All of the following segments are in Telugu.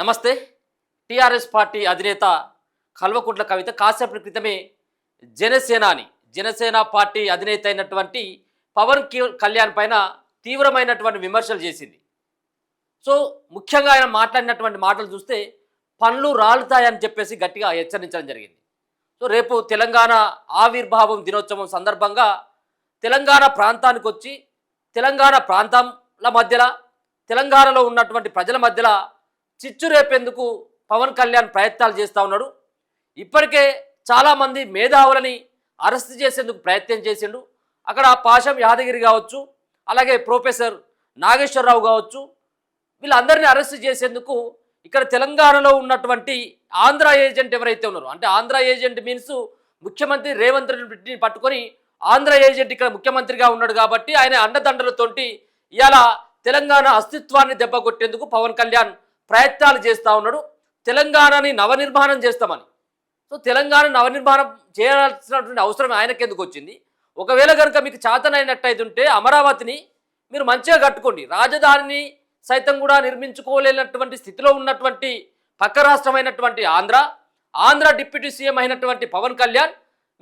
నమస్తే. టీఆర్ఎస్ పార్టీ అధినేత కల్వకుంట్ల కవిత కాసేపటి క్రితమే జనసేన పార్టీ అధినేత అయినటువంటి పవన్ కళ్యాణ్ పైన తీవ్రమైనటువంటి విమర్శలు చేసింది. సో ముఖ్యంగా ఆయన మాట్లాడినటువంటి మాటలు చూస్తే పండ్లు రాలుతాయని చెప్పేసి గట్టిగా హెచ్చరించడం జరిగింది. సో రేపు తెలంగాణ ఆవిర్భావం దినోత్సవం సందర్భంగా తెలంగాణ ప్రాంతానికి వచ్చి తెలంగాణ ప్రాంతాల మధ్యలో తెలంగాణలో ఉన్నటువంటి ప్రజల మధ్యలో చిచ్చు రేపేందుకు పవన్ కళ్యాణ్ ప్రయత్నాలు చేస్తూ ఉన్నాడు. ఇప్పటికే చాలామంది మేధావులని అరెస్ట్ చేసేందుకు ప్రయత్నం చేసిండు. అక్కడ పాషం యాదగిరి కావచ్చు, అలాగే ప్రొఫెసర్ నాగేశ్వరరావు కావచ్చు, వీళ్ళందరినీ అరెస్ట్ చేసేందుకు ఇక్కడ తెలంగాణలో ఉన్నటువంటి ఆంధ్ర ఏజెంట్ ఎవరైతే ఉన్నారో, అంటే ఆంధ్ర ఏజెంట్ మీన్స్ ముఖ్యమంత్రి రేవంత్ రెడ్డిని పట్టుకొని ఆంధ్ర ఏజెంట్ ఇక్కడ ముఖ్యమంత్రిగా ఉన్నాడు కాబట్టి ఆయన అండదండలతోటి ఇవాళ తెలంగాణ అస్తిత్వాన్ని దెబ్బకొట్టేందుకు పవన్ కళ్యాణ్ ప్రయత్నాలు చేస్తూ ఉన్నాడు. తెలంగాణని నవనిర్మాణం చేస్తామని. సో తెలంగాణ నవనిర్మాణం చేయాల్సినటువంటి అవసరం ఆయనకెందుకు వచ్చింది? ఒకవేళ కనుక మీకు చేతనైనట్టయితుంటే అమరావతిని మీరు మంచిగా కట్టుకోండి. రాజధానిని సైతం కూడా నిర్మించుకోలేనటువంటి స్థితిలో ఉన్నటువంటి పక్క రాష్ట్రమైనటువంటి ఆంధ్ర డిప్యూటీ సీఎం అయినటువంటి పవన్ కళ్యాణ్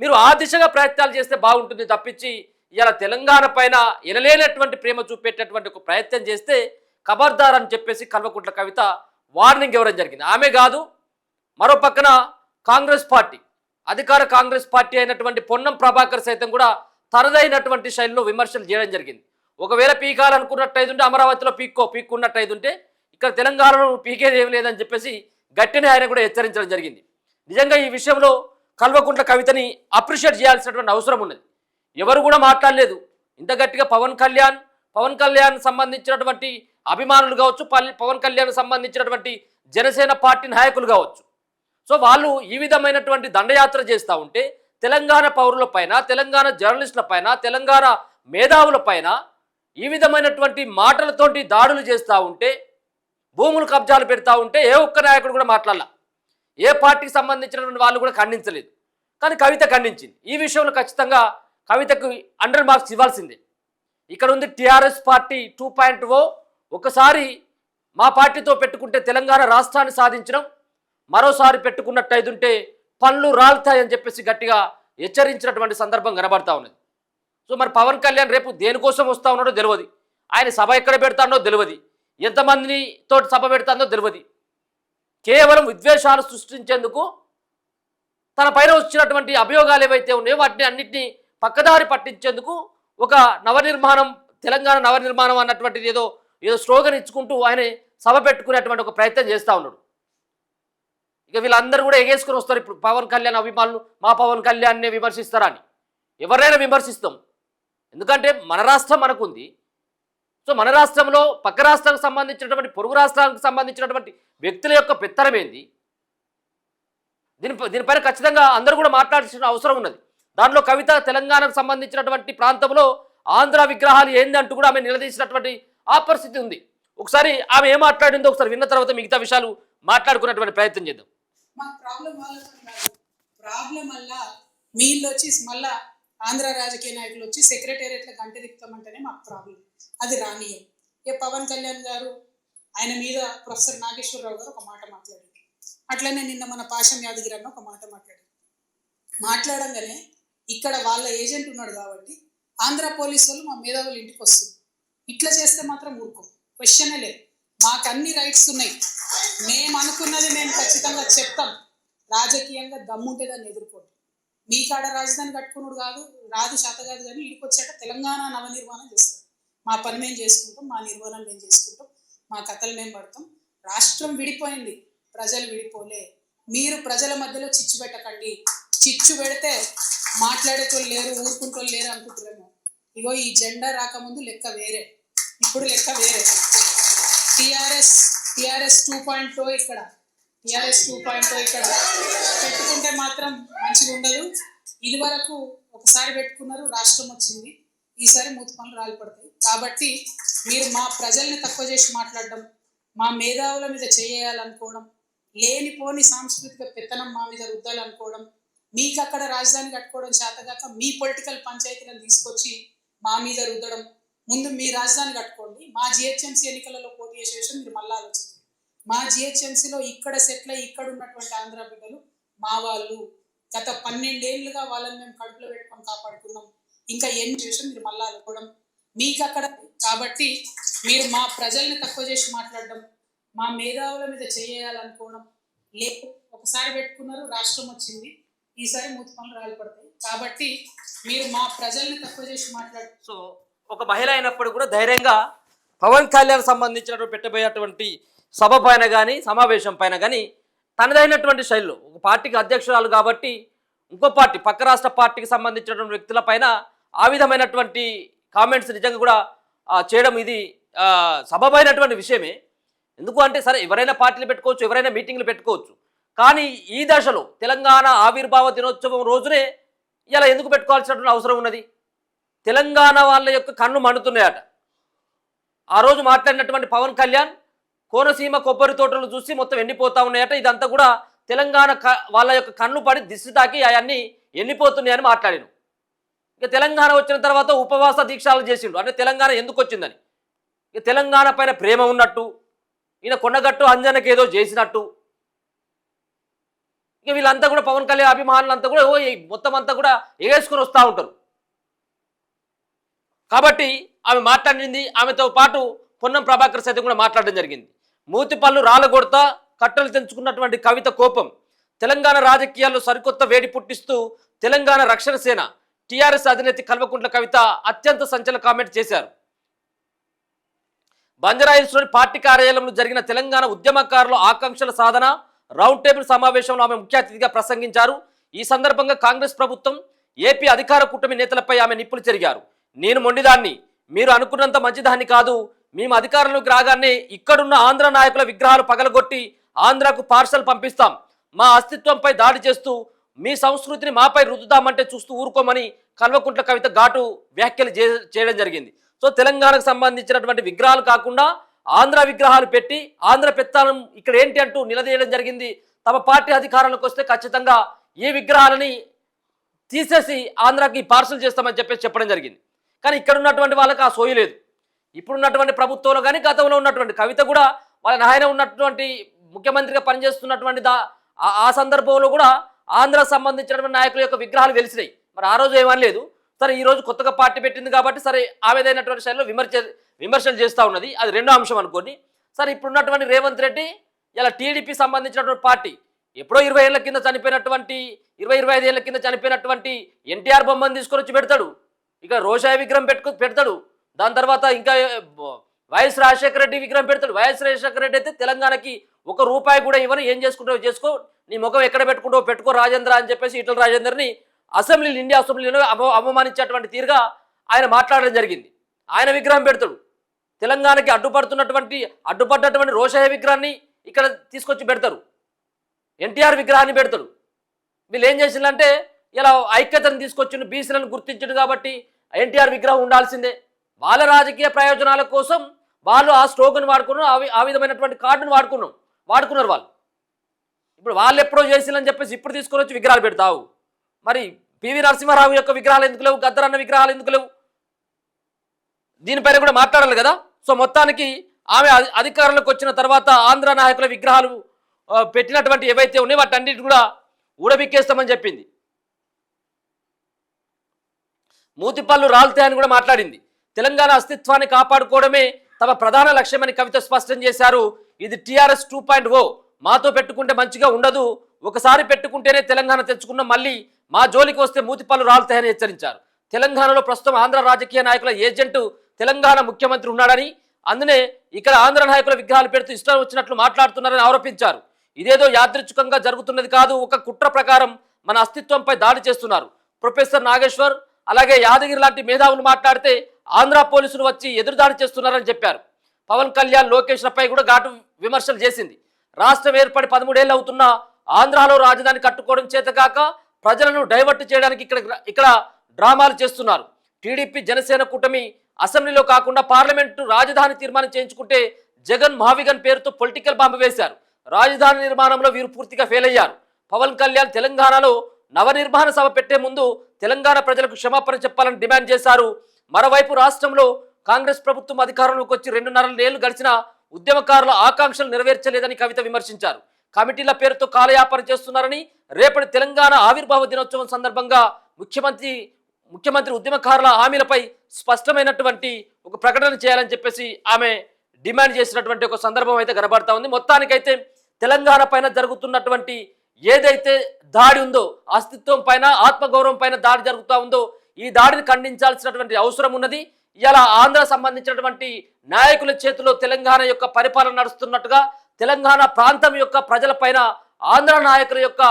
మీరు ఆ దిశగా ప్రయత్నాలు చేస్తే బాగుంటుంది తప్పించి ఇలా తెలంగాణ పైన ఎనలేనటువంటి ప్రేమ చూపేటటువంటి ఒక ప్రయత్నం చేస్తే ఖబర్దార్ అని చెప్పేసి కల్వకుంట్ల కవిత వార్నింగ్ ఇవ్వడం జరిగింది. ఆమె కాదు, మరో పక్కన అధికార కాంగ్రెస్ పార్టీ అయినటువంటి పొన్నం ప్రభాకర్ సైతం కూడా తనదైనటువంటి శైలిలో విమర్శలు చేయడం జరిగింది. ఒకవేళ పీకాలనుకున్నట్టయితుంటే అమరావతిలో పీక్కున్నట్టయితుంటే ఇక్కడ తెలంగాణలో పీకేది ఏమి లేదని చెప్పేసి గట్టిని ఆయన కూడా హెచ్చరించడం జరిగింది. నిజంగా ఈ విషయంలో కల్వకుంట్ల కవితని అప్రిషియేట్ చేయాల్సినటువంటి అవసరం ఉన్నది. ఎవరు కూడా మాట్లాడలేదు. ఇంత గట్టిగా పవన్ కళ్యాణ్ సంబంధించినటువంటి అభిమానులు కావచ్చు, పవన్ కళ్యాణ్ సంబంధించినటువంటి జనసేన పార్టీ నాయకులు కావచ్చు, సో వాళ్ళు ఈ విధమైనటువంటి దండయాత్ర చేస్తూ ఉంటే తెలంగాణ పౌరుల పైన, తెలంగాణ జర్నలిస్టుల పైన, తెలంగాణ మేధావుల పైన ఈ విధమైనటువంటి మాటలతోటి దాడులు చేస్తూ ఉంటే, భూములు కబ్జాలు పెడతా ఉంటే ఏ ఒక్క నాయకుడు కూడా మాట్లాడాల. ఏ పార్టీకి సంబంధించినటువంటి వాళ్ళు కూడా ఖండించలేదు. కానీ కవిత ఖండించింది. ఈ విషయంలో ఖచ్చితంగా కవితకు 100 మార్క్స్ ఇవ్వాల్సిందే. ఇక్కడ ఉంది టీఆర్ఎస్ పార్టీ 2.0. ఒకసారి మా పార్టీతో పెట్టుకుంటే తెలంగాణ రాష్ట్రాన్ని సాధించడం, మరోసారి పెట్టుకున్నట్టయితుంటే పనులు రాలుతాయని చెప్పేసి గట్టిగా హెచ్చరించినటువంటి సందర్భం కనబడతా ఉన్నది. సో మరి పవన్ కళ్యాణ్ రేపు దేనికోసం వస్తూ ఉన్నాడో తెలియదు. ఆయన సభ ఎక్కడ పెడతాడో తెలియదు. ఎంతమందిని తోటి సభ పెడతాడో తెలియదు. కేవలం విద్వేషాలు సృష్టించేందుకు తన పైన వచ్చినటువంటి అభియోగాలు ఏవైతే ఉన్నాయో వాటిని అన్నింటినీ పక్కదారి పట్టించేందుకు ఒక తెలంగాణ నవనిర్మాణం అన్నటువంటిది ఏదో స్లోగన్ ఇచ్చుకుంటూ ఆయన సభ పెట్టుకునేటువంటి ఒక ప్రయత్నం చేస్తూ ఉన్నాడు. ఇక వీళ్ళందరూ కూడా ఎగేసుకుని వస్తారు. ఇప్పుడు పవన్ కళ్యాణ్ అభిమానులు మా పవన్ కళ్యాణ్నే విమర్శిస్తారా అని. ఎవరైనా విమర్శిస్తాం, ఎందుకంటే మన రాష్ట్రం మనకుంది. సో మన రాష్ట్రంలో పక్క రాష్ట్రానికి సంబంధించినటువంటి, పొరుగు రాష్ట్రానికి సంబంధించినటువంటి వ్యక్తుల యొక్క పెత్తనం ఏంది? దీనిపైన ఖచ్చితంగా అందరూ కూడా మాట్లాడాల్సిన అవసరం ఉన్నది. దానిలో కవిత తెలంగాణకు సంబంధించినటువంటి ప్రాంతంలో ఆంధ్ర విగ్రహాలు ఏంది అంటూ కూడా ఆమె నిలదీసినటువంటి ఆ పరిస్థితి ఉంది. ఒకసారి ఆమె ఏం మాట్లాడిందో ఒకసారి విన్న తర్వాత మిగతా విషయాలు మాట్లాడుకునేటువంటి ప్రయత్నం చేద్దాం. ప్రాబ్లం వల్ల మీళ్ళు వచ్చి మళ్ళా ఆంధ్ర రాజకీయ నాయకులు వచ్చి సెక్రటేరియట్లో గంట తిప్పుతామంటేనే మాకు ప్రాబ్లం. అది రానియం. పవన్ కళ్యాణ్ గారు ఆయన మీద ప్రొఫెసర్ నాగేశ్వరరావు గారు ఒక మాట మాట్లాడారు. అట్లనే నిన్న మన పాషం యాదగిరి అన్న ఒక మాట మాట్లాడంగానే ఇక్కడ వాళ్ళ ఏజెంట్ ఉన్నాడు కాబట్టి ఆంధ్ర పోలీసు వాళ్ళు మా మేధావులు ఇంటికి వస్తుంది. ఇట్లా చేస్తే మాత్రం ఊరుకోం, క్వశ్చనే లేదు. మాకు అన్ని రైట్స్ ఉన్నాయి. మేము అనుకున్నది మేము ఖచ్చితంగా చెప్తాం. రాజకీయంగా దమ్ముంటే దాన్ని ఎదుర్కోండి. మీ కాడ రాజధాని కట్టుకున్నాడు రాదు శాత కాదు, కానీ ఇడికి వచ్చాక తెలంగాణ నవనిర్మాణం చేస్తాం. మా పని మేము చేసుకుంటాం, మా నిర్మాణం మేము చేసుకుంటాం, మా కథలు మేము పడతాం. రాష్ట్రం విడిపోయింది, ప్రజలు విడిపోలే. మీరు ప్రజల మధ్యలో చిచ్చు పెట్టకండి. చిచ్చు పెడితే మాట్లాడేటోళ్ళు లేరు, ఊరుకుంటోళ్ళు లేరు అనుకుంటున్నాము. ఇగో ఈ జెండా రాకముందు లెక్క వేరే, ఇప్పుడు లెక్క వేరే. టీఆర్ఎస్ 2.0 ఇక్కడ పెట్టుకుంటే మాత్రం మంచిగా ఉండదు. ఇది వరకు ఒకసారి పెట్టుకున్నారు, రాష్ట్రం వచ్చింది. ఈసారి మూతి పనులు రాలి పడతాయి. కాబట్టి మీరు మా ప్రజల్ని తక్కువ చేసి మాట్లాడడం, మా మేధావుల మీద చేయాలనుకోవడం, లేనిపోని సాంస్కృతిక పెత్తనం మా మీద రుద్దాలనుకోవడం, మీకు అక్కడ రాజధాని కట్టుకోవడం చేతగాక మీ పొలిటికల్ పంచాయతీలను తీసుకొచ్చి మా మీద రుద్దడం. ముందు మీ రాజధాని కట్టుకోండి, మా జిహెచ్ఎంసీ ఎన్నికలలో పోటీ చేసే విషయం మీరు మళ్ళీ ఆలోచించండి. మా జిహెచ్ఎంసీలో ఇక్కడ సెటిల్ అయ్యి ఇక్కడ ఉన్నటువంటి ఆంధ్ర బిడ్డలు మా వాళ్ళు. గత 12 ఏళ్ళుగా వాళ్ళని మేము కడుపులో పెట్టుకొని కాపాడుకున్నాం. ఇంకా ఏం చేసి మీరు మళ్ళా అనుకోవడం మీకు అక్కడ. కాబట్టి మీరు మా ప్రజల్ని తక్కువ చేసి మాట్లాడడం, మా మేధావుల మీద చేయాలనుకోవడం లేదు. ఒకసారి పెట్టుకున్నారు, రాష్ట్రం వచ్చింది, ఈసారి మూతి పనులు రాలి పడతాయి. కాబట్టి మీరు మా ప్రజల్ని తక్కువ చేసి మాట్లాడడం. సో ఒక మహిళ అయినప్పుడు కూడా ధైర్యంగా పవన్ కళ్యాణ్ సంబంధించినటువంటి పెట్టబోయేటువంటి సభ పైన కానీ సమావేశం పైన కానీ తనదైనటువంటి శైలిలో ఒక పార్టీకి అధ్యక్షురాలు కాబట్టి ఇంకో పార్టీ పక్క రాష్ట్ర పార్టీకి సంబంధించినటువంటి వ్యక్తుల పైన ఆ విధమైనటువంటి కామెంట్స్ నిజంగా కూడా చేయడం ఇది సబబైనటువంటి విషయమే. ఎందుకు అంటే సరే ఎవరైనా పార్టీలు పెట్టుకోవచ్చు, ఎవరైనా మీటింగ్లు పెట్టుకోవచ్చు, కానీ ఈ దశలో తెలంగాణ ఆవిర్భావ దినోత్సవం రోజునే ఇలా ఎందుకు పెట్టుకోవాల్సినటువంటి అవసరం ఉన్నది? తెలంగాణ వాళ్ళ యొక్క కన్ను మండుతున్నాయట. ఆ రోజు మాట్లాడినటువంటి పవన్ కళ్యాణ్ కోనసీమ కొబ్బరి తోటలు చూసి మొత్తం ఎండిపోతా ఉన్నాయట. ఇదంతా కూడా తెలంగాణ వాళ్ళ యొక్క కన్ను పడి దిష్టి తాకి అవన్నీ ఎండిపోతున్నాయని మాట్లాడాను. ఇక తెలంగాణ వచ్చిన తర్వాత ఉపవాస దీక్షలు చేసిండు. అంటే తెలంగాణ ఎందుకు వచ్చిందని, ఇక తెలంగాణ పైన ప్రేమ ఉన్నట్టు, ఈయన కొండగట్టు అంజనకి ఏదో చేసినట్టు, ఇక వీళ్ళంతా కూడా పవన్ కళ్యాణ్ అభిమానులంతా కూడా మొత్తం అంతా కూడా ఎగేసుకొని వస్తూ ఉంటారు. కాబట్టి ఆమె మాట్లాడింది, ఆమెతో పాటు పొన్నం ప్రభాకర్ సైతం కూడా మాట్లాడడం జరిగింది. మూతిపళ్ళు రాలగొడతా కట్టలు తెంచుకున్నటువంటి కవిత కోపం, తెలంగాణ రాజకీయాల్లో సరికొత్త వేడి పుట్టిస్తూ తెలంగాణ రక్షణ సేన టీఆర్ఎస్ అధినేత కల్వకుంట్ల కవిత అత్యంత సంచలన కామెంట్ చేశారు. బంజారాహిల్స్లోని పార్టీ కార్యాలయంలో జరిగిన తెలంగాణ ఉద్యమకారుల ఆకాంక్షల సాధన రౌండ్ టేబుల్ సమావేశంలో ఆమె ముఖ్య అతిథిగా ప్రసంగించారు. ఈ సందర్భంగా కాంగ్రెస్ ప్రభుత్వం, ఏపీ అధికార కూటమి నేతలపై ఆమె నిప్పులు చెరిగారు. నేను మొండిదాన్ని, మీరు అనుకున్నంత మంచిదాన్ని కాదు. మేము అధికారంలోకి రాగానే ఇక్కడున్న ఆంధ్ర నాయకుల విగ్రహాలు పగలగొట్టి ఆంధ్రాకు పార్సల్ పంపిస్తాం. మా అస్తిత్వంపై దాడి చేస్తూ మీ సంస్కృతిని మాపై రుద్దుదామంటే చూస్తూ ఊరుకోమని కల్వకుంట్ల కవిత ఘాటు వ్యాఖ్యలు చేయడం జరిగింది. సో తెలంగాణకు సంబంధించినటువంటి విగ్రహాలు కాకుండా ఆంధ్ర విగ్రహాలు పెట్టి ఆంధ్ర పెత్తానం ఇక్కడ ఏంటి అంటూ నిలదీయడం జరిగింది. తమ పార్టీ అధికారంలోకి వస్తే ఖచ్చితంగా ఈ విగ్రహాలని తీసేసి ఆంధ్రాకి పార్సల్ చేస్తామని చెప్పడం జరిగింది. కానీ ఇక్కడ ఉన్నటువంటి వాళ్ళకి ఆ సోయి లేదు. ఇప్పుడున్నటువంటి ప్రభుత్వంలో కానీ గతంలో ఉన్నటువంటి కవిత కూడా వాళ్ళ నాయన ఉన్నటువంటి ముఖ్యమంత్రిగా పనిచేస్తున్నటువంటి ఆ సందర్భంలో కూడా ఆంధ్రాకు సంబంధించినటువంటి నాయకుల యొక్క విగ్రహాలు వెలిసినాయి. మరి ఆ రోజు ఏమని లేదు. సరే ఈ రోజు కొత్తగా పార్టీ పెట్టింది కాబట్టి సరే ఆమెదైనటువంటి శైలిలో విమర్శలు చేస్తూ ఉన్నది, అది రెండో అంశం అనుకోండి. సరే ఇప్పుడున్నటువంటి రేవంత్ రెడ్డి ఇలా టీడీపీ సంబంధించినటువంటి పార్టీ ఎప్పుడో 20 ఏళ్ల కింద చనిపోయినటువంటి 20-25 ఏళ్ల కింద చనిపోయినటువంటి ఎన్టీఆర్ బొమ్మను తీసుకొని వచ్చి పెడతాడు. ఇక రోషాయ విగ్రహం పెడతాడు. దాని తర్వాత ఇంకా వైఎస్ రాజశేఖర రెడ్డి విగ్రహం పెడతాడు. వైఎస్ రాజశేఖర రెడ్డి అయితే తెలంగాణకి ₹1 కూడా ఇవ్వని, ఏం చేసుకుంటావో చేసుకో, నీ ముఖం ఎక్కడ పెట్టుకుంటావో పెట్టుకో రాజేంద్ర అని చెప్పేసి ఈటల రాజేందర్ని ఇండియా అసెంబ్లీలో అవమానించేటువంటి తీరుగా ఆయన మాట్లాడడం జరిగింది. ఆయన విగ్రహం పెడతాడు. తెలంగాణకి అడ్డుపడ్డటువంటి రోషాయ విగ్రహాన్ని ఇక్కడ తీసుకొచ్చి పెడతారు. ఎన్టీఆర్ విగ్రహాన్ని పెడతాడు. వీళ్ళు ఏం చేసిందంటే ఇలా ఐక్యతను తీసుకొచ్చిండు, బీసీలను గుర్తించడు కాబట్టి ఎన్టీఆర్ విగ్రహం ఉండాల్సిందే. వాళ్ళ రాజకీయ ప్రయోజనాల కోసం వాళ్ళు ఆ స్లోగన్ వాడుకున్నారు, ఆ విధమైనటువంటి కార్డును వాడుకున్నారు వాళ్ళు. ఇప్పుడు వాళ్ళు ఎప్పుడో చేసిందని చెప్పేసి ఇప్పుడు తీసుకొని వచ్చి విగ్రహాలు పెడతావు. మరి పివి నరసింహారావు యొక్క విగ్రహాలు ఎందుకు లేవు? గద్దరన్న విగ్రహాలు ఎందుకు లేవు? దీనిపైన కూడా మాట్లాడాలి కదా. సో మొత్తానికి ఆమె అధికారంలోకి వచ్చిన తర్వాత ఆంధ్ర నాయకుల విగ్రహాలు పెట్టినటువంటి ఏవైతే ఉన్నాయో వాటన్నిటి కూడా ఊడబిక్కేస్తామని చెప్పింది. మూతిపళ్ళు రాలుతాయని కూడా మాట్లాడింది. తెలంగాణ అస్తిత్వాన్ని కాపాడుకోవడమే తమ ప్రధాన లక్ష్యమని కవిత స్పష్టం చేశారు. ఇది టీఆర్ఎస్ 2.0, మాతో పెట్టుకుంటే మంచిగా ఉండదు, ఒకసారి పెట్టుకుంటేనే తెలంగాణ తెచ్చుకున్నాం, మళ్ళీ మా జోలికి వస్తే మూతిపళ్ళు రాలుతాయని హెచ్చరించారు. తెలంగాణలో ప్రస్తుతం ఆంధ్ర రాజకీయ నాయకుల ఏజెంటు తెలంగాణ ముఖ్యమంత్రి ఉన్నాడని, అందునే ఇక్కడ ఆంధ్ర నాయకుల విగ్రహాలు పెడుతూ ఇష్టం వచ్చినట్లు మాట్లాడుతున్నారని ఆరోపించారు. ఇదేదో యాదృచ్ఛికంగా జరుగుతున్నది కాదు, ఒక కుట్ర ప్రకారం మన అస్తిత్వంపై దాడి చేస్తున్నారు. ప్రొఫెసర్ నాగేశ్వర్ అలాగే యాదగిరి లాంటి మేధావులు మాట్లాడితే ఆంధ్ర పోలీసులు వచ్చి ఎదురుదాడి చేస్తున్నారని చెప్పారు. పవన్ కళ్యాణ్ లోకేష్లపై కూడా ఘాటు విమర్శలు చేసింది. రాష్ట్రం ఏర్పడి 13 ఏళ్ళు అవుతున్నా ఆంధ్రాలో రాజధాని కట్టుకోవడం చేతకాక ప్రజలను డైవర్ట్ చేయడానికి ఇక్కడ డ్రామాలు చేస్తున్నారు. టీడీపీ జనసేన కూటమి అసెంబ్లీలో కాకుండా పార్లమెంటు రాజధాని తీర్మానం చేయించుకుంటే జగన్ మావిగన్ పేరుతో పొలిటికల్ బాంబు వేశారు. రాజధాని నిర్మాణంలో వీరు పూర్తిగా ఫెయిల్ అయ్యారు. పవన్ కళ్యాణ్ తెలంగాణలో నవనిర్మాణ సభ పెట్టే ముందు తెలంగాణ ప్రజలకు క్షమాపణ చెప్పాలని డిమాండ్ చేశారు. మరోవైపు రాష్ట్రంలో కాంగ్రెస్ ప్రభుత్వం అధికారంలోకి వచ్చి 2.5 ఏళ్లు గడిచిన ఉద్యమకారుల ఆకాంక్షలు నెరవేర్చలేదని కవిత విమర్శించారు. కమిటీల పేరుతో కాలయాపన చేస్తున్నారని, రేపటి తెలంగాణ ఆవిర్భావ దినోత్సవం సందర్భంగా ముఖ్యమంత్రి ఉద్యమకారుల హామీలపై స్పష్టమైనటువంటి ఒక ప్రకటన చేయాలని చెప్పేసి ఆమె డిమాండ్ చేసినటువంటి ఒక సందర్భం అయితే కనబడతా ఉంది. మొత్తానికైతే తెలంగాణ పైన జరుగుతున్నటువంటి ఏదైతే దాడి ఉందో, అస్తిత్వం పైన, ఆత్మగౌరవం పైన దాడి జరుగుతూ ఉందో, ఈ దాడిని ఖండించాల్సినటువంటి అవసరం ఉన్నది. ఇలా ఆంధ్ర సంబంధించినటువంటి నాయకుల చేతిలో తెలంగాణ యొక్క పరిపాలన నడుస్తున్నట్టుగా, తెలంగాణ ప్రాంతం యొక్క ప్రజలపైన ఆంధ్ర నాయకుల యొక్క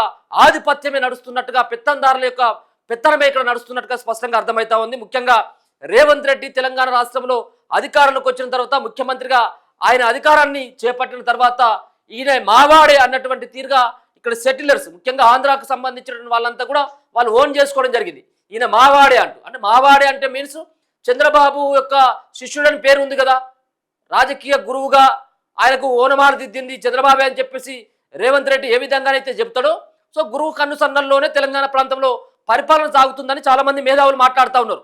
ఆధిపత్యమే నడుస్తున్నట్టుగా, పెత్తందారుల యొక్క పెత్తనమే ఇక్కడ నడుస్తున్నట్టుగా స్పష్టంగా అర్థమవుతా ఉంది. ముఖ్యంగా రేవంత్ రెడ్డి తెలంగాణ రాష్ట్రంలో అధికారంలోకి వచ్చిన తర్వాత, ముఖ్యమంత్రిగా ఆయన అధికారాన్ని చేపట్టిన తర్వాత ఈయన మావాడే అన్నటువంటి తీరుగా ఇక్కడ సెటిలర్స్, ముఖ్యంగా ఆంధ్రాకు సంబంధించిన వాళ్ళంతా కూడా వాళ్ళు ఓన్ చేసుకోవడం జరిగింది. ఈయన మావాడే అంటే మావాడే అంటే మీన్స్ చంద్రబాబు యొక్క శిష్యుడని పేరు ఉంది కదా, రాజకీయ గురువుగా ఆయనకు ఓనమాలు దిద్దింది చంద్రబాబు అని చెప్పేసి రేవంత్ రెడ్డి ఏ విధంగానైతే చెప్తాడో, సో గురువు కన్నుసన్నల్లోనే తెలంగాణ ప్రాంతంలో పరిపాలన సాగుతుందని చాలామంది మేధావులు మాట్లాడుతూ ఉన్నారు.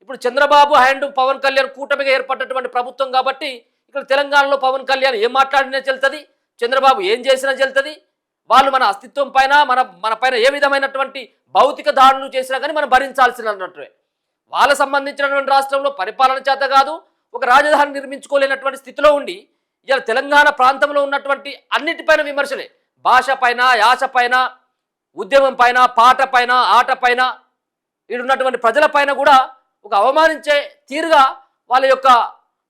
ఇప్పుడు చంద్రబాబు అండ్ పవన్ కళ్యాణ్ కూటమిగా ఏర్పడినటువంటి ప్రభుత్వం కాబట్టి ఇక్కడ తెలంగాణలో పవన్ కళ్యాణ్ ఏం మాట్లాడినా చెల్తుంది, చంద్రబాబు ఏం చేసినా చెల్తుంది. వాళ్ళు మన అస్తిత్వం పైన మన పైన ఏ విధమైనటువంటి భౌతిక దాడులు చేసినా కానీ మనం భరించాల్సినట్టే. వాళ్ళ సంబంధించినటువంటి రాష్ట్రంలో పరిపాలన చేత కాదు, ఒక రాజధాని నిర్మించుకోలేనటువంటి స్థితిలో ఉండి ఇలా తెలంగాణ ప్రాంతంలో ఉన్నటువంటి అన్నిటిపైన విమర్శలే, భాష పైన, యాస పైన, ఉద్యమం పైన, పాట పైన, ఆట పైన, ఈడున్నటువంటి ప్రజల పైన కూడా ఒక అవమానించే తీరుగా వాళ్ళ యొక్క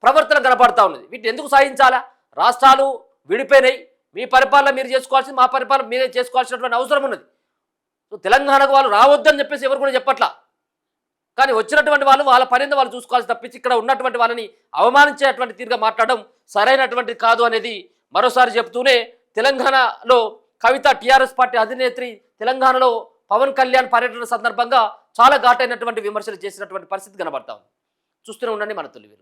ప్రవర్తన కనపడతా ఉన్నది. వీటిని ఎందుకు సాధించాలా? రాష్ట్రాలు విడిపోయినాయి, మీ పరిపాలన మీరు చేసుకోవాల్సింది, మా పరిపాలన మీరే చేసుకోవాల్సినటువంటి అవసరం ఉన్నది. సో తెలంగాణకు వాళ్ళు రావద్దని చెప్పేసి ఎవరు కూడా చెప్పట్లా, కానీ వచ్చినటువంటి వాళ్ళు వాళ్ళ పనింద వాళ్ళు చూసుకోవాల్సి తప్పించి ఇక్కడ ఉన్నటువంటి వాళ్ళని అవమానించేటువంటి తీరుగా మాట్లాడడం సరైనటువంటి కాదు అనేది మరోసారి చెప్తూనే, తెలంగాణలో కవిత టీఆర్ఎస్ పార్టీ అధినేత్రి తెలంగాణలో పవన్ కళ్యాణ్ పర్యటన సందర్భంగా చాలా ఘాటైనటువంటి విమర్శలు చేసినటువంటి పరిస్థితి కనబడతా ఉంది. చూస్తూనే ఉండండి మన తొలి వెలుగు.